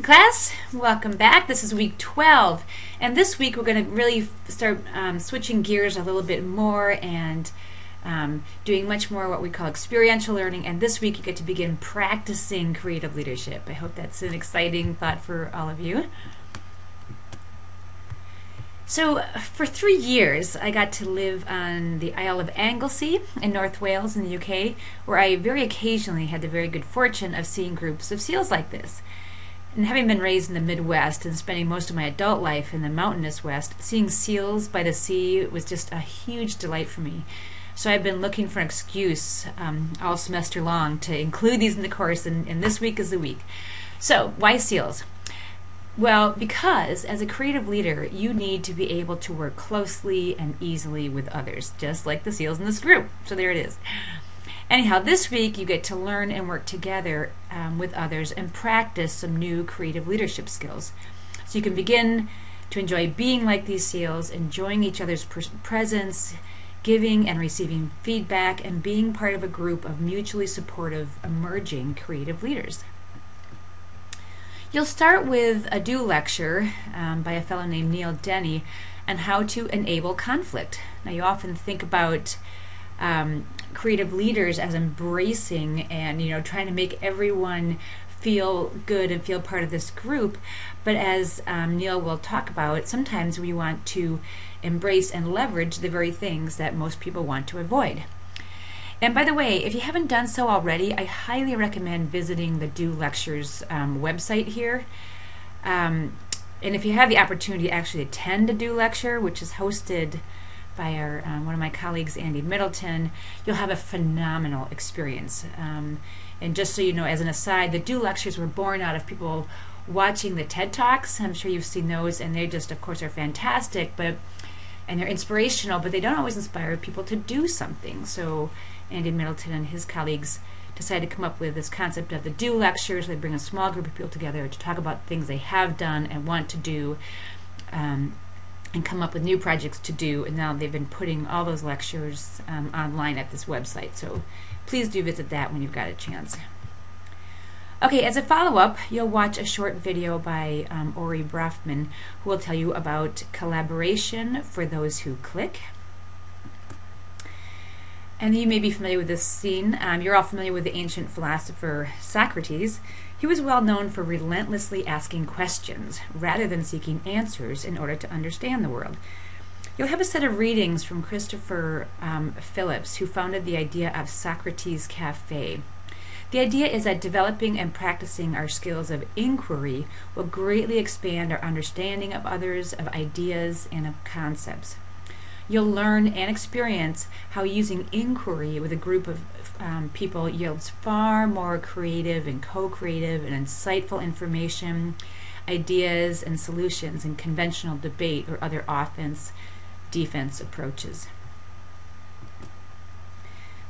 Class, welcome back. This is week 12, and this week we're going to really start switching gears a little bit more and doing much more what we call experiential learning, and this week you get to begin practicing creative leadership. I hope that's an exciting thought for all of you. So for 3 years I got to live on the Isle of Anglesey in North Wales in the UK, where I very occasionally had the very good fortune of seeing groups of seals like this. And having been raised in the Midwest and spending most of my adult life in the mountainous West, seeing seals by the sea was just a huge delight for me. So I've been looking for an excuse all semester long to include these in the course, and this week is the week. So, why seals? Well, because as a creative leader, you need to be able to work closely and easily with others, just like the seals in this group. So there it is. Anyhow, this week you get to learn and work together with others and practice some new creative leadership skills. So you can begin to enjoy being like these seals, enjoying each other's presence, giving and receiving feedback, and being part of a group of mutually supportive, emerging creative leaders. You'll start with a Do lecture by a fellow named Neil Denny on how to enable conflict. Now, you often think about creative leaders as embracing and trying to make everyone feel good and feel part of this group, but as Neil will talk about, sometimes we want to embrace and leverage the very things that most people want to avoid. And by the way, if you haven't done so already, I highly recommend visiting the Do Lectures website here. And if you have the opportunity to actually attend a Do Lecture, which is hosted by one of my colleagues, Andy Middleton, you'll have a phenomenal experience. And just so you know, as an aside, the Do Lectures were born out of people watching the TED Talks. I'm sure you've seen those, and they just, of course, are fantastic, and they're inspirational, but they don't always inspire people to do something. So Andy Middleton and his colleagues decided to come up with this concept of the Do Lectures. They bring a small group of people together to talk about things they have done and want to do, and come up with new projects to do, and now they've been putting all those lectures online at this website, so please do visit that when you've got a chance. Okay, as a follow-up, you'll watch a short video by Ori Brafman, who will tell you about collaboration for those who click. And you may be familiar with this scene. You're all familiar with the ancient philosopher Socrates. He was well known for relentlessly asking questions rather than seeking answers in order to understand the world. You'll have a set of readings from Christopher Phillips, who founded the idea of Socrates Cafe. The idea is that developing and practicing our skills of inquiry will greatly expand our understanding of others, of ideas, and of concepts. You'll learn and experience how using inquiry with a group of people yields far more creative and co-creative and insightful information, ideas, and solutions in conventional debate or other offense-defense approaches.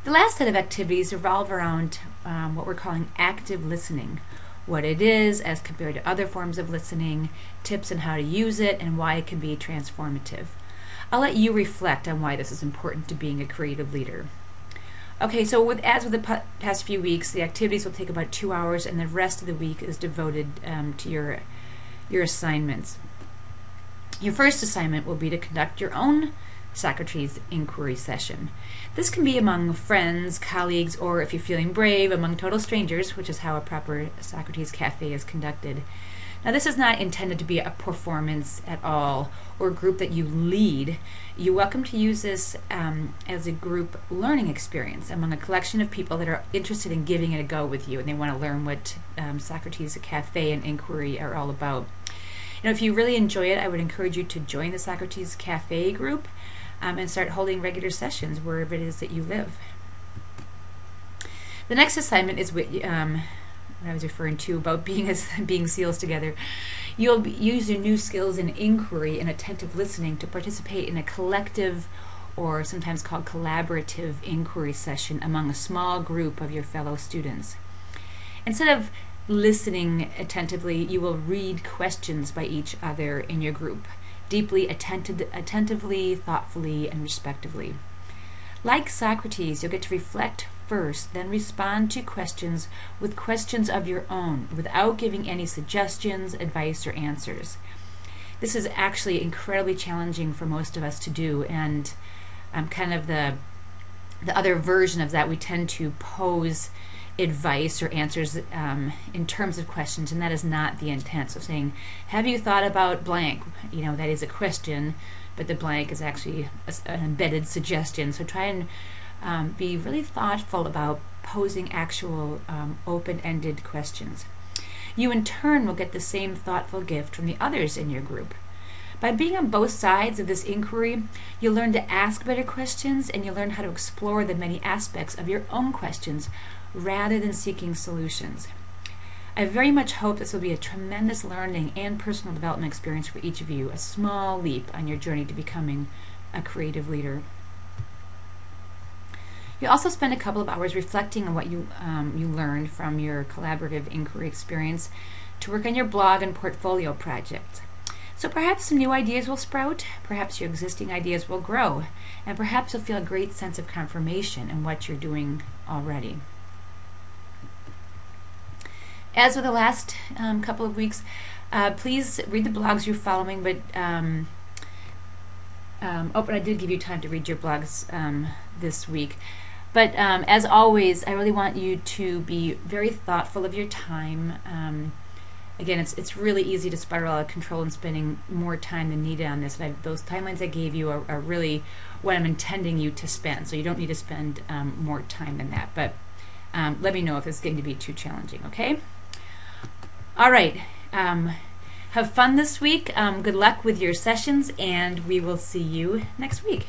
The last set of activities revolve around what we're calling active listening, what it is as compared to other forms of listening, tips on how to use it, and why it can be transformative. I'll let you reflect on why this is important to being a creative leader. Okay, so as with the past few weeks, the activities will take about 2 hours, and the rest of the week is devoted to your assignments. Your first assignment will be to conduct your own Socrates inquiry session. This can be among friends, colleagues, or if you're feeling brave, among total strangers, which is how a proper Socrates Cafe is conducted. Now, this is not intended to be a performance at all or a group that you lead. You're welcome to use this as a group learning experience among a collection of people that are interested in giving it a go with you, and they want to learn what Socrates Cafe and inquiry are all about. If you really enjoy it, I would encourage you to join the Socrates Cafe group and start holding regular sessions wherever it is that you live. The next assignment is what I was referring to about being seals together. You'll use your new skills in inquiry and attentive listening to participate in a collective, or sometimes called collaborative, inquiry session among a small group of your fellow students. Instead of listening attentively, you will read questions by each other in your group, deeply attentively, thoughtfully, and respectively. Like Socrates, you'll get to reflect first, then respond to questions with questions of your own without giving any suggestions, advice, or answers. This is actually incredibly challenging for most of us to do, and kind of the other version of that, we tend to pose advice or answers in terms of questions, and that is not the intent. So saying, have you thought about blank? You know, that is a question, but the blank is actually an embedded suggestion. So try and be really thoughtful about posing actual open-ended questions. You in turn will get the same thoughtful gift from the others in your group. By being on both sides of this inquiry, you'll learn to ask better questions, and you'll learn how to explore the many aspects of your own questions rather than seeking solutions. I very much hope this will be a tremendous learning and personal development experience for each of you, a small leap on your journey to becoming a creative leader. You'll also spend a couple of hours reflecting on what you learned from your collaborative inquiry experience to work on your blog and portfolio project. So perhaps some new ideas will sprout, perhaps your existing ideas will grow, and perhaps you'll feel a great sense of confirmation in what you're doing already. As with the last couple of weeks, please read the blogs you're following, but but I did give you time to read your blogs this week. But as always, I really want you to be very thoughtful of your time. Again, it's really easy to spiral out of control and spending more time than needed on this. Those timelines I gave you are really what I'm intending you to spend, so you don't need to spend more time than that. But let me know if it's getting to be too challenging, okay? All right. Have fun this week. Good luck with your sessions, and we will see you next week.